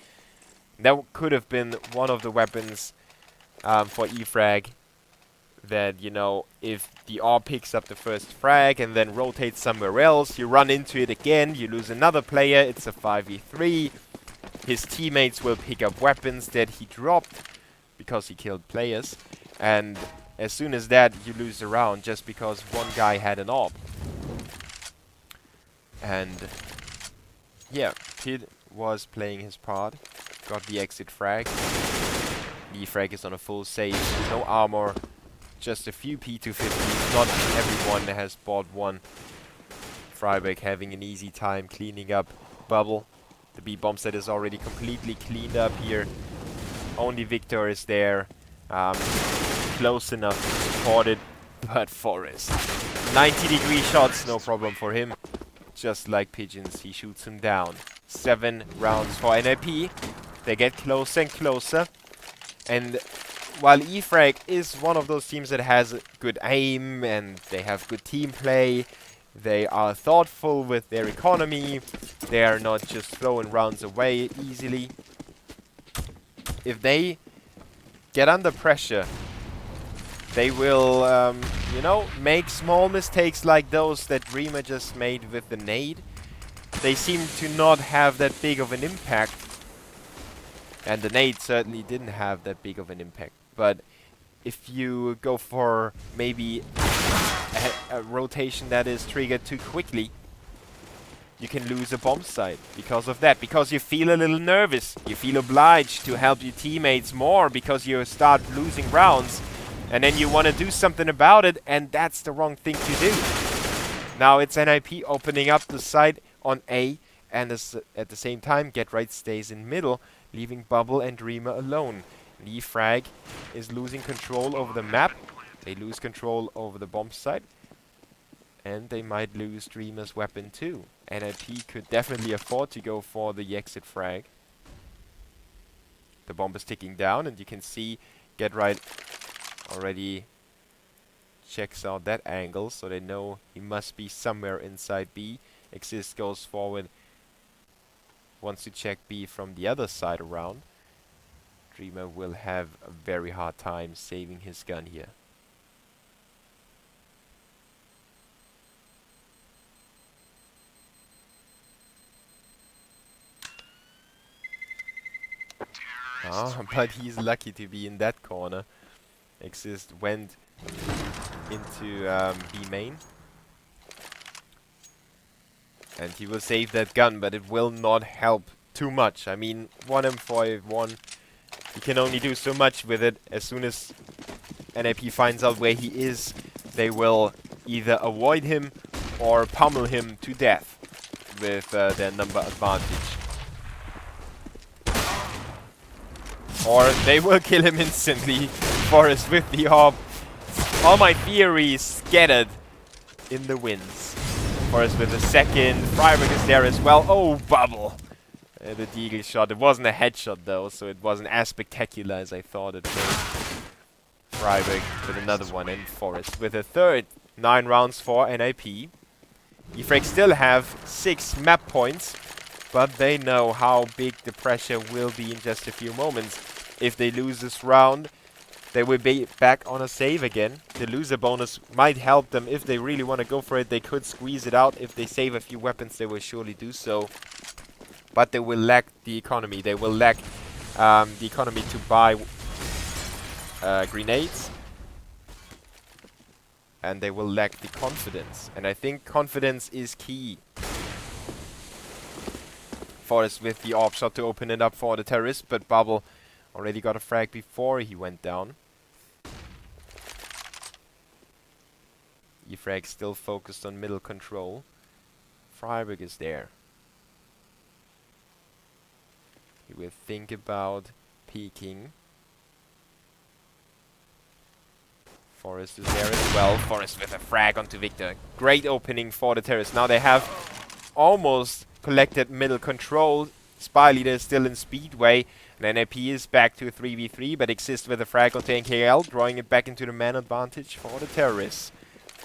That could have been one of the weapons for E-Frag. That, you know, if the orb picks up the first frag and then rotates somewhere else, you run into it again, you lose another player, it's a 5v3. His teammates will pick up weapons that he dropped because he killed players. And as soon as that, you lose the round just because one guy had an orb. And yeah, Pid was playing his part. Got the exit frag. E-Frag is on a full save. No armor. Just a few P250s. Not everyone has bought one. Freiberg having an easy time cleaning up Bubble. The B bomb set is already completely cleaned up here. Only Victor is there. Close enough to support it. But Forrest. 90-degree shots, no problem for him. Just like pigeons, he shoots him down. 7 rounds for NiP. They get closer and closer. And while E-Frag is one of those teams that has good aim and they have good team play, they are thoughtful with their economy. They are not just throwing rounds away easily. If they get under pressure, they will, you know, make small mistakes like those that Dreamer just made with the nade. They seem to not have that big of an impact. And the nade certainly didn't have that big of an impact. But if you go for maybe a rotation that is triggered too quickly, you can lose a bomb site because of that. Because you feel a little nervous. You feel obliged to help your teammates more because you start losing rounds. And then you want to do something about it, and that's the wrong thing to do. Now it's NiP opening up the site on A, and at the same time, Get Right stays in middle, leaving Bubble and Dreamer alone. E-Frag is losing control over the map. They lose control over the bomb site. And they might lose Dreamer's weapon too. NiP could definitely afford to go for the exit frag. The bomb is ticking down, and you can see Get Right already checks out that angle, so they know he must be somewhere inside B. Exist goes forward, wants to check B from the other side around. Dreamer will have a very hard time saving his gun here. But he's lucky to be in that corner. Exist went into B main. And he will save that gun, but it will not help too much. I mean, 1M4A1, he can only do so much with it. As soon as NiP finds out where he is, they will either avoid him or pummel him to death with their number advantage. Or they will kill him instantly. Forrest with the orb. All my theories scattered in the winds. Forrest with a second. Freiberg is there as well. Oh, Bubble. The deagle shot. It wasn't a headshot though, so it wasn't as spectacular as I thought it was. Freiberg with another one, and Forrest with a third. 9 rounds for NiP. E-Frag still have 6 map points, but they know how big the pressure will be in just a few moments. If they lose this round, they will be back on a save again. The loser bonus might help them. If they really want to go for it, they could squeeze it out. If they save a few weapons, they will surely do so. But they will lack the economy. They will lack the economy to buy grenades. And they will lack the confidence. And I think confidence is key. Forest with the AWP shot to open it up for the terrorist, but Bubble already got a frag before he went down. E-Frag still focused on middle control. Freiburg is there. He will think about peeking. Forest is there as well. Forest with a frag onto Victor. Great opening for the terrorists. Now they have almost collected middle control. Spy leader is still in Speedway. And NiP is back to a 3v3, but exists with a frag onto NKL, drawing it back into the man advantage for the terrorists.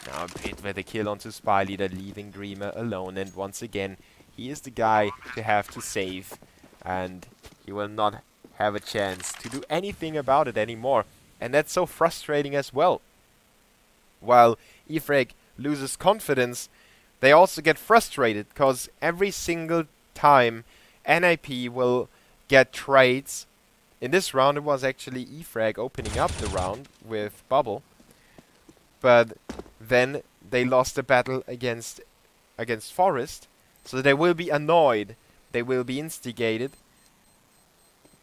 Now Pit with a kill onto Spy leader, leaving Dreamer alone. And once again, he is the guy to have to save. And he will not have a chance to do anything about it anymore. And that's so frustrating as well. While E-Frag loses confidence, they also get frustrated, because every single time NiP will get trades. In this round it was actually E-Frag opening up the round with Bubble. But then they lost the battle against Forest. So they will be annoyed. They will be instigated.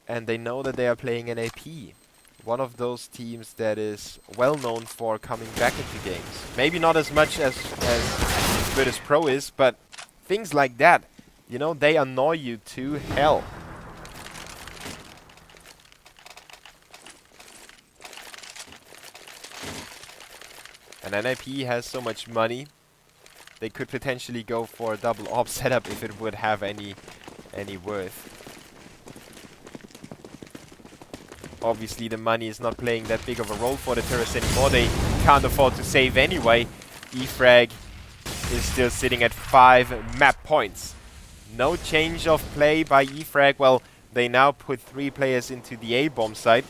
And they know that they are playing NiP. One of those teams that is well known for coming back into games. Maybe not as much as good as Pro is, but things like that, you know, they annoy you to hell. And NiP has so much money, they could potentially go for a double AWP setup if it would have any worth. Obviously the money is not playing that big of a role for the terrorists anymore. They can't afford to save anyway. E-Frag is still sitting at 5 map points. No change of play by E-Frag. Well, they now put 3 players into the A-bomb site,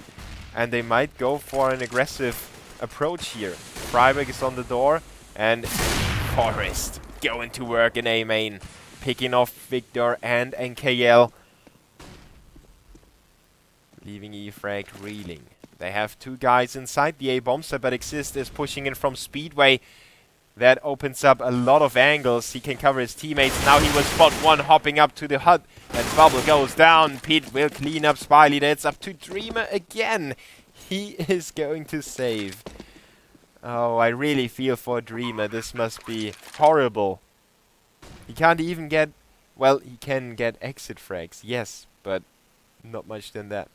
and they might go for an aggressive approach here. Freiburg is on the door, and Forest going to work in A main, picking off Victor and NKL. Leaving E-Frag reeling. They have 2 guys inside the A-bomb site, but Exist is pushing in from Speedway. That opens up a lot of angles. He can cover his teammates. Now he will spot one hopping up to the hut. And Bubble goes down. Pete will clean up Spy leader. It's up to Dreamer again. He is going to save. Oh, I really feel for Dreamer. This must be horrible. He can't even get... Well, he can get exit frags. Yes, but not much than that.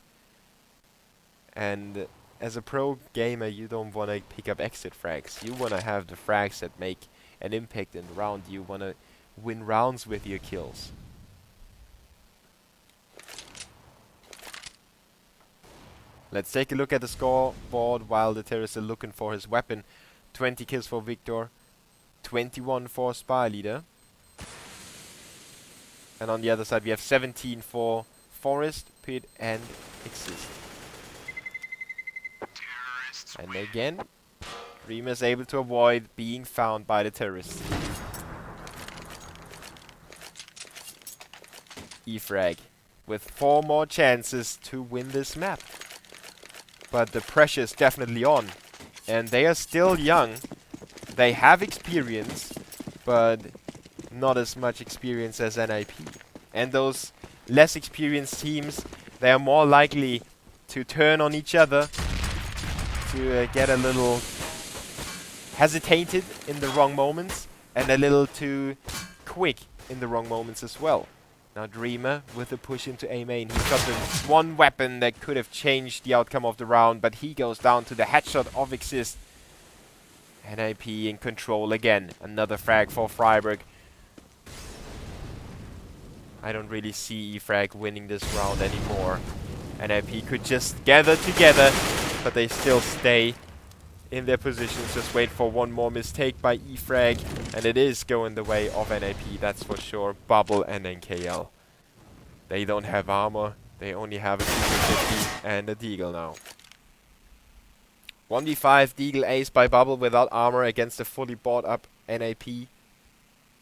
And as a pro gamer, you don't want to pick up exit frags. You want to have the frags that make an impact in the round. You want to win rounds with your kills. Let's take a look at the scoreboard while the terrorists are looking for his weapon. 20 kills for Victor, 21 for Spy leader. And on the other side we have 17 for Forest, Pit and Exist. And again, Dreamer is able to avoid being found by the terrorists. E-Frag with 4 more chances to win this map. But the pressure is definitely on. And they are still young. They have experience, but not as much experience as NiP. And those less experienced teams, they are more likely to turn on each other, to get a little hesitated in the wrong moments, and a little too quick in the wrong moments as well. Now Dreamer with a push into A main. He's got the one weapon that could have changed the outcome of the round, but he goes down to the headshot of Exist. NiP in control again. Another frag for Freiburg. I don't really see E-Frag winning this round anymore. NiP could just gather together, but they still stay in their positions. Just wait for one more mistake by E-Frag, and it is going the way of NiP, that's for sure. Bubble and NKL. They don't have armor. They only have a 250 and a Deagle now. 1v5 Deagle ace by Bubble without armor against a fully bought up NiP.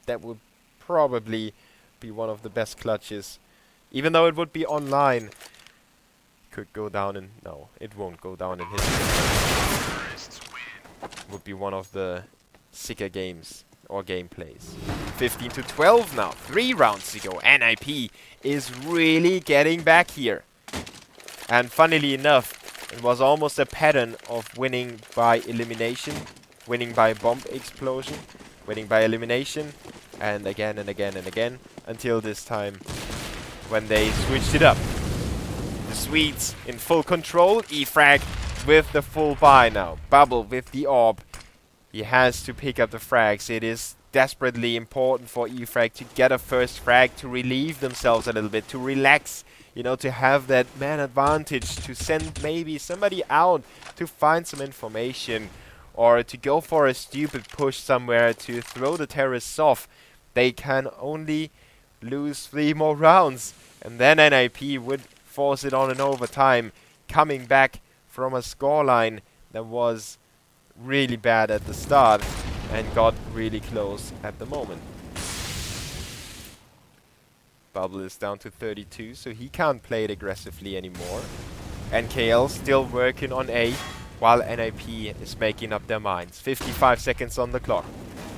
That would probably be one of the best clutches. Even though it would be online. Could go down in... No, it won't go down in history. Would be one of the sicker games or gameplays. 15 to 12 now. 3 rounds to go. NiP is really getting back here. And funnily enough, it was almost a pattern of winning by elimination, winning by bomb explosion, winning by elimination, and again and again and again, until this time when they switched it up. The Swedes in full control. E-Frag with the full buy now. Bubble with the orb. He has to pick up the frags. It is desperately important for E-Frag to get a first frag, to relieve themselves a little bit, to relax, you know, to have that man advantage, to send maybe somebody out to find some information, or to go for a stupid push somewhere to throw the terrorists off. They can only lose 3 more rounds, and then NiP would force it on in overtime, coming back from a scoreline that was really bad at the start and got really close at the moment. Bubble is down to 32, so he can't play it aggressively anymore. NKL still working on A, while NiP is making up their minds. 55 seconds on the clock.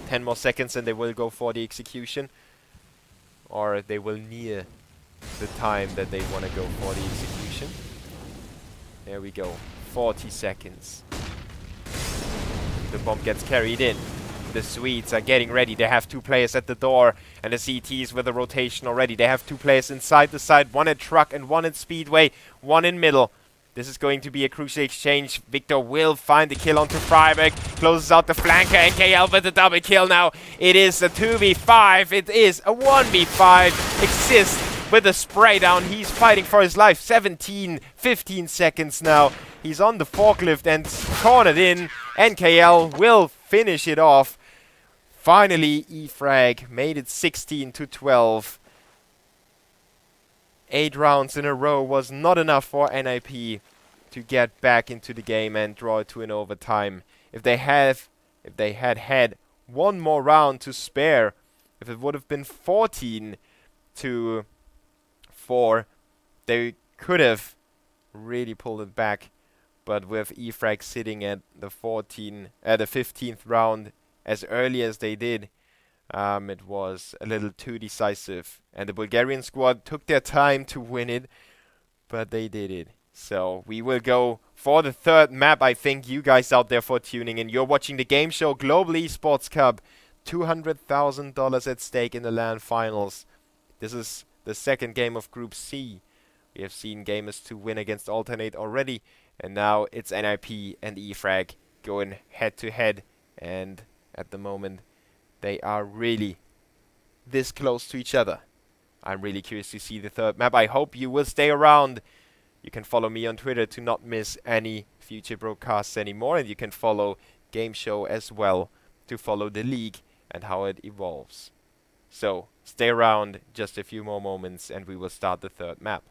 10 more seconds and they will go for the execution. Or they will near the time that they want to go for the execution. There we go. 40 seconds. The bomb gets carried in. The Swedes are getting ready. They have 2 players at the door. And the CTs with a rotation already. They have 2 players inside the side. 1 at truck and 1 at speedway. 1 in middle. This is going to be a crucial exchange. Victor will find the kill onto Freiberg. Closes out the flanker. NKL with the double kill now. It is a 2v5. It is a 1v5. Exist with a spray down. He's fighting for his life. 15 seconds now. He's on the forklift and cornered in. NKL will finish it off. Finally, E-Frag made it 16 to 12. 8 rounds in a row was not enough for NiP to get back into the game and draw it to an overtime. If they had 1 more round to spare, if it would have been 14 to 4, they could have really pulled it back. But with E-Frag sitting at the 15th round as early as they did, it was a little too decisive. And the Bulgarian squad took their time to win it, but they did it. So we will go for the 3rd map. I thank you guys out there for tuning in. You're watching the Gameshow Global eSports Cup. $200,000 at stake in the LAN finals. This is the 2nd game of Group C. We have seen Gamers 2 win against Alternate already. And now it's NiP and E-Frag going head to head. And at the moment, they are really this close to each other. I'm really curious to see the 3rd map. I hope you will stay around. You can follow me on Twitter to not miss any future broadcasts anymore. And you can follow Gameshow as well to follow the league and how it evolves. So stay around just a few more moments and we will start the 3rd map.